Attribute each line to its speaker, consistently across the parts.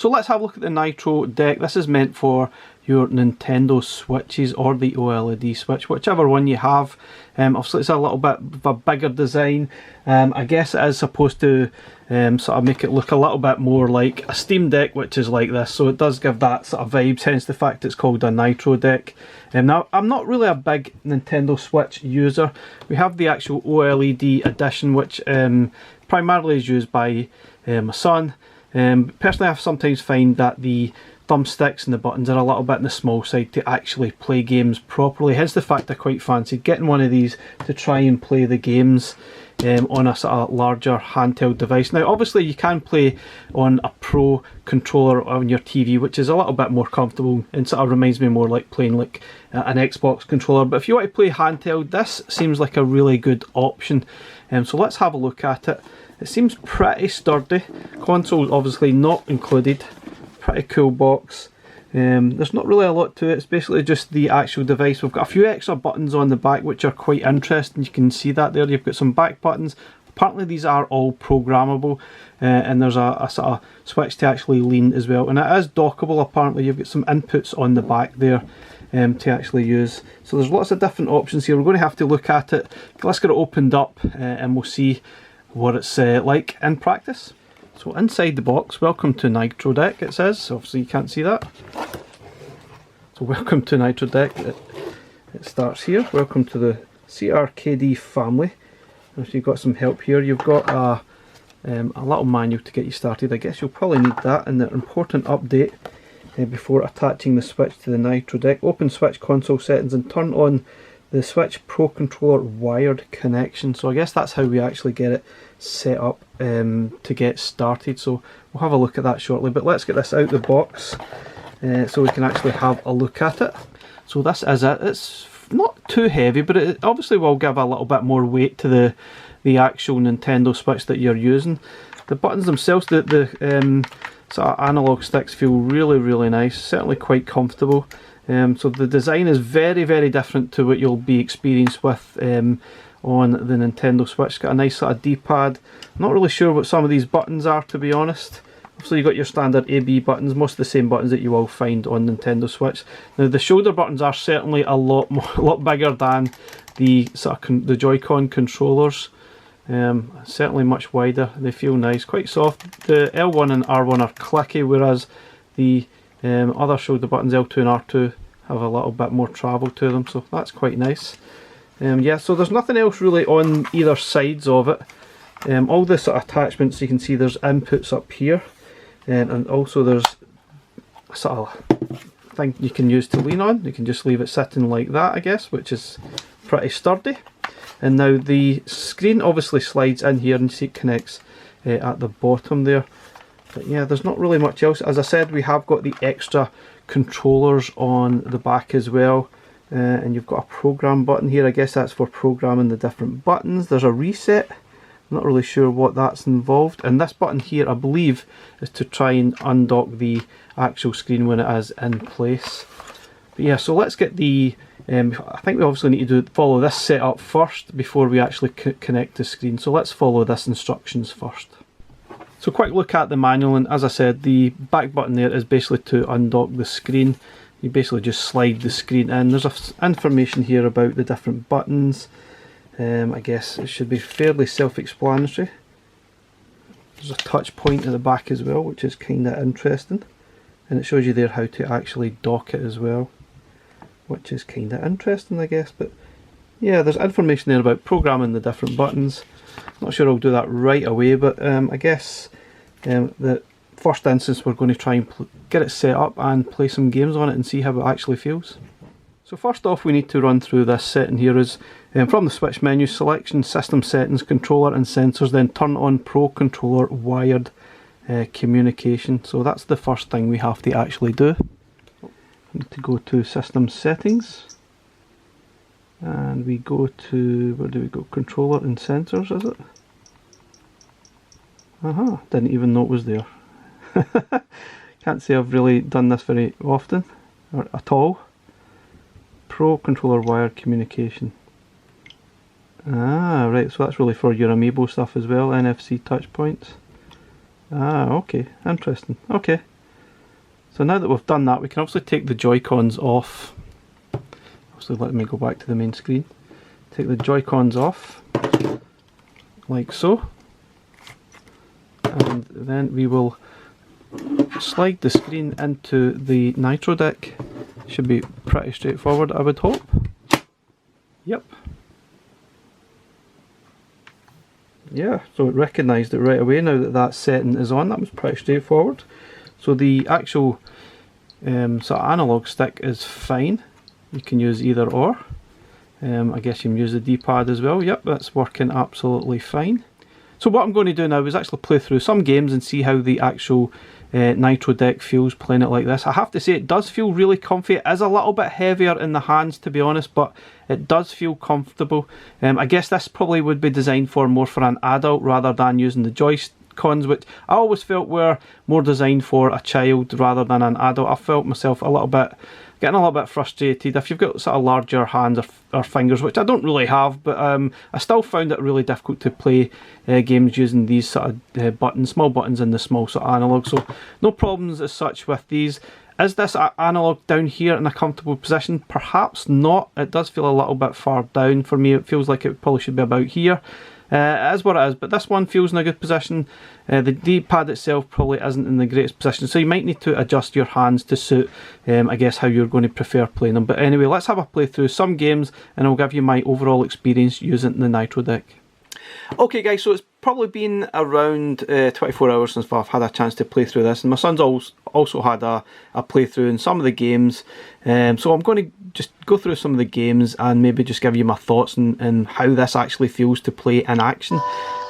Speaker 1: So let's have a look at the Nitro Deck. This is meant for your Nintendo Switches or the OLED Switch, whichever one you have. Obviously it's a little bit of a bigger design. I guess it is supposed to sort of make it look a little bit more like a Steam Deck, which is like this, so it does give that sort of vibes, hence the fact it's called a Nitro Deck. Now, I'm not really a big Nintendo Switch user. We have the actual OLED edition, which primarily is used by my son. Personally, I sometimes find that the thumbsticks and the buttons are a little bit on the small side to actually play games properly, hence the fact I quite fancied getting one of these to try and play the games on a sort of larger handheld device. Now obviously you can play on a Pro controller on your TV, which is a little bit more comfortable and sort of reminds me more like playing like an Xbox controller, but if you want to play handheld, this seems like a really good option. So let's have a look at it. It seems pretty sturdy. Console obviously not included. Pretty cool box. There's not really a lot to it. It's basically just the actual device. We've got a few extra buttons on the back which are quite interesting. You can see that there. You've got some back buttons. Apparently these are all programmable, and there's a sort of switch to actually lean as well, and it is dockable. Apparently you've got some inputs on the back there to actually use. So there's lots of different options here. We're going to have to look at it. Let's get it opened up and we'll see what it's like in practice. So inside the box, welcome to Nitro Deck, it says. Obviously you can't see that. So welcome to Nitro Deck. It starts here. Welcome to the CRKD family. So you've got some help here. You've got a little manual to get you started. I guess you'll probably need that, and the important update before attaching the Switch to the Nitro Deck. Open Switch console settings and turn on the Switch Pro Controller wired connection. So I guess that's how we actually get it set up to get started. So we'll have a look at that shortly, but let's get this out the box so we can actually have a look at it. So this is it. It's not too heavy, but it obviously will give a little bit more weight to the actual Nintendo Switch that you're using. The buttons themselves, the sort of analog sticks feel really nice, certainly quite comfortable. So the design is very different to what you'll be experienced with on the Nintendo Switch. It's got a nice sort of D-pad. I'm not really sure what some of these buttons are, to be honest. So you've got your standard A-B buttons, most of the same buttons that you will find on Nintendo Switch. Now the shoulder buttons are certainly a lot bigger than the sort of the Joy-Con controllers. Certainly much wider. They feel nice, quite soft. The L1 and R1 are clicky, whereas the other shoulder buttons L2 and R2 have a little bit more travel to them, so that's quite nice. Yeah, so there's nothing else really on either sides of it. All the sort of attachments, you can see there's inputs up here, and also there's a sort of thing you can use to lean on. You can just leave it sitting like that, I guess, which is pretty sturdy. And now the screen obviously slides in here, and you see it connects at the bottom there. But yeah, there's not really much else. As I said, we have got the extra controllers on the back as well. And you've got a program button here. I guess that's for programming the different buttons. There's a reset. I'm not really sure what that's involved. And this button here, I believe, is to try and undock the actual screen when it is in place. But yeah, so let's get the... I think we obviously need to follow this setup first before we actually connect the screen. So let's follow this instructions first. So quick look at the manual, and as I said, the back button there is basically to undock the screen. You basically just slide the screen in. There's information here about the different buttons. I guess it should be fairly self-explanatory. There's a touch point at the back as well, which is kind of interesting. And it shows you there how to actually dock it as well, which is kind of interesting, I guess. But yeah, there's information there about programming the different buttons. Not sure I'll do that right away, but I guess the first instance we're going to try and get it set up and play some games on it and see how it actually feels. So first off, we need to run through this setting here. Is from the Switch menu, selection, system settings, controller and sensors, then turn on Pro Controller wired communication. So that's the first thing we have to actually do. We need to go to system settings, and we go to, where do we go, controller and sensors, is it? Aha, didn't even know it was there. Can't say I've really done this very often, or at all. Pro Controller wired communication. Ah, right, so that's really for your amiibo stuff as well, NFC touch points. Ah, okay, interesting. Okay, So now that we've done that, we can obviously take the Joy-Cons off. Obviously, let me go back to the main screen. Take the Joy-Cons off, like so. And then we will slide the screen into the Nitro Deck. Should be pretty straightforward, I would hope. Yep. Yeah, so it recognised it right away now that that setting is on. That was pretty straightforward. So the actual sort of analog stick is fine. You can use either or. I guess you can use the D-pad as well. Yep, that's working absolutely fine. So what I'm going to do now is actually play through some games and see how the actual Nitro Deck feels playing it like this. I have to say it does feel really comfy. It is a little bit heavier in the hands, to be honest, but it does feel comfortable. I guess this probably would be designed more for an adult rather than using the Joy-Cons, which I always felt were more designed for a child rather than an adult. I felt myself getting a little bit frustrated if you've got sort of larger hands or fingers, which I don't really have, but I still found it really difficult to play games using these sort of buttons, small buttons in the small sort of analog. So no problems as such with these. Is this analog down here in a comfortable position? Perhaps not. It does feel a little bit far down for me. It feels like it probably should be about here. It is what it is, but this one feels in a good position. The D-pad itself probably isn't in the greatest position, so you might need to adjust your hands to suit, I guess, how you're going to prefer playing them. But anyway, let's have a play through some games and I'll give you my overall experience using the Nitro Deck. Okay guys, so it's probably been around 24 hours since I've had a chance to play through this, and my son's also had a playthrough in some of the games, so I'm going to just go through some of the games and maybe just give you my thoughts on how this actually feels to play in action.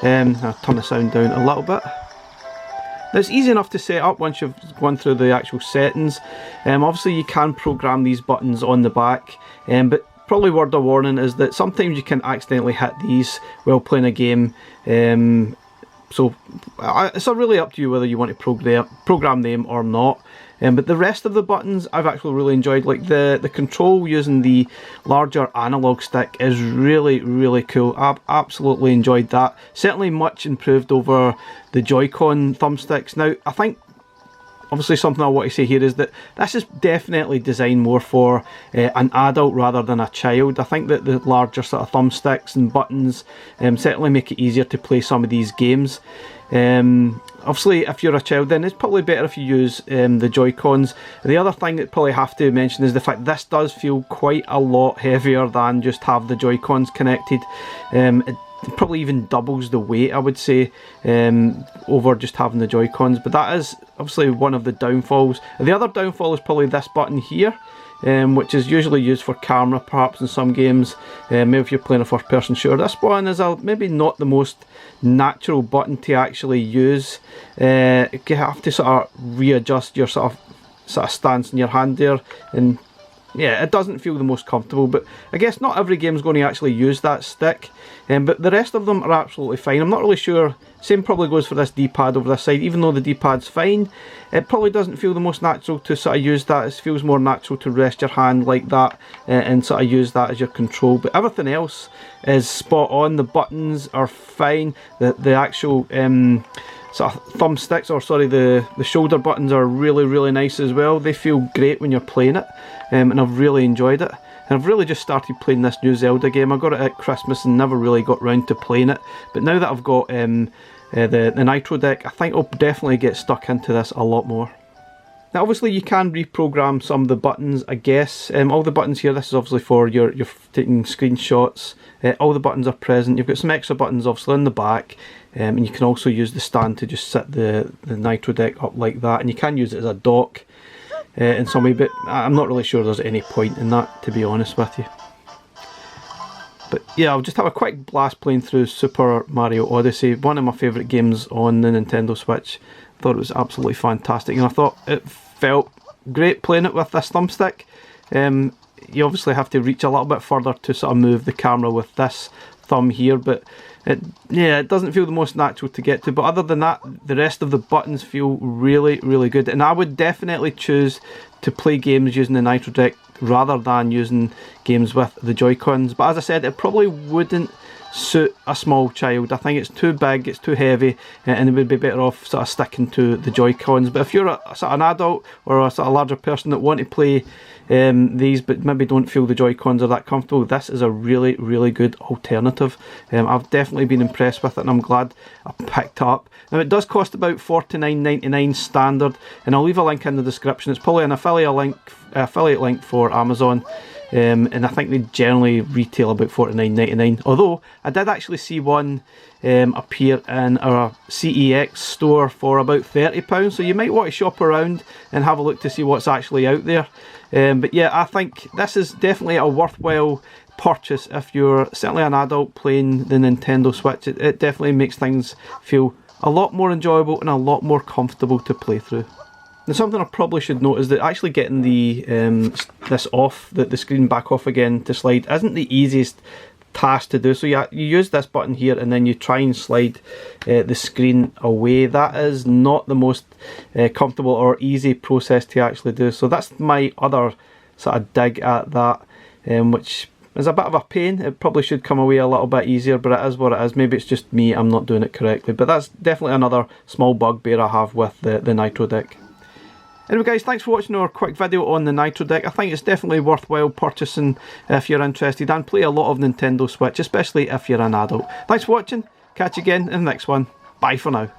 Speaker 1: I'll turn the sound down a little bit. Now, it's easy enough to set up once you've gone through the actual settings. Obviously you can program these buttons on the back, but probably word of warning is that sometimes you can accidentally hit these while playing a game, so it's really up to you whether you want to program them or not. But the rest of the buttons I've actually really enjoyed. Like the control using the larger analog stick is really cool. I've absolutely enjoyed that. Certainly much improved over the Joy-Con thumbsticks. Now I think obviously something I want to say here is that this is definitely designed more for an adult rather than a child. I think that the larger sort of thumbsticks and buttons certainly make it easier to play some of these games. Obviously if you're a child then it's probably better if you use the Joy-Cons. The other thing that probably have to mention is the fact this does feel quite a lot heavier than just have the Joy-Cons connected. It probably even doubles the weight, I would say, over just having the Joy-Cons, but that is obviously one of the downfalls. The other downfall is probably this button here, which is usually used for camera perhaps in some games, maybe if you're playing a first person shooter. This one is maybe not the most natural button to actually use. You have to sort of readjust your sort of stance in your hand there, and yeah, it doesn't feel the most comfortable, but I guess not every game is going to actually use that stick, but the rest of them are absolutely fine. I'm not really sure, same probably goes for this D-pad over this side. Even though the D-pad's fine, it probably doesn't feel the most natural to sort of use that. It feels more natural to rest your hand like that and sort of use that as your control, but everything else is spot on. The buttons are fine, the actual sort of thumbsticks, or sorry, the shoulder buttons are really nice as well. They feel great when you're playing it, and I've really enjoyed it. And I've really just started playing this new Zelda game. I got it at Christmas and never really got round to playing it, but now that I've got the Nitro Deck, I think I'll definitely get stuck into this a lot more. Now obviously you can reprogram some of the buttons, I guess. All the buttons here, this is obviously for your taking screenshots. All the buttons are present. You've got some extra buttons obviously in the back, and you can also use the stand to just set the Nitro Deck up like that, and you can use it as a dock in some way, but I'm not really sure there's any point in that, to be honest with you. But yeah, I'll just have a quick blast playing through Super Mario Odyssey, one of my favourite games on the Nintendo Switch. I thought it was absolutely fantastic, and I thought it felt great playing it with this thumbstick. You obviously have to reach a little bit further to sort of move the camera with this thumb here, but it doesn't feel the most natural to get to. But other than that, the rest of the buttons feel really good, and I would definitely choose to play games using the Nitro Deck rather than using games with the Joy-Cons. But as I said, it probably wouldn't suit a small child. I think it's too big, it's too heavy, and they would be better off sort of sticking to the Joy-Cons. But if you're a sort of an adult or a sort of larger person that want to play these but maybe don't feel the Joy-Cons are that comfortable, this is a really, really good alternative. I've definitely been impressed with it, and I'm glad I picked it up. Now it does cost about $49.99 standard, and I'll leave a link in the description. It's probably an affiliate link for Amazon. And I think they generally retail about $49.99. Although I did actually see one appear in our CEX store for about £30, so you might want to shop around and have a look to see what's actually out there. But yeah, I think this is definitely a worthwhile purchase if you're certainly an adult playing the Nintendo Switch. It definitely makes things feel a lot more enjoyable and a lot more comfortable to play through. Now, something I probably should note is that actually getting the this off, the screen back off again to slide, isn't the easiest task to do. So you use this button here and then you try and slide the screen away. That is not the most comfortable or easy process to actually do. So that's my other sort of dig at that, which is a bit of a pain. It probably should come away a little bit easier, but it is what it is. Maybe it's just me, I'm not doing it correctly. But that's definitely another small bugbear I have with the Nitro Deck. Anyway guys, thanks for watching our quick video on the Nitro Deck. I think it's definitely worthwhile purchasing if you're interested and play a lot of Nintendo Switch, especially if you're an adult. Thanks for watching, catch you again in the next one. Bye for now.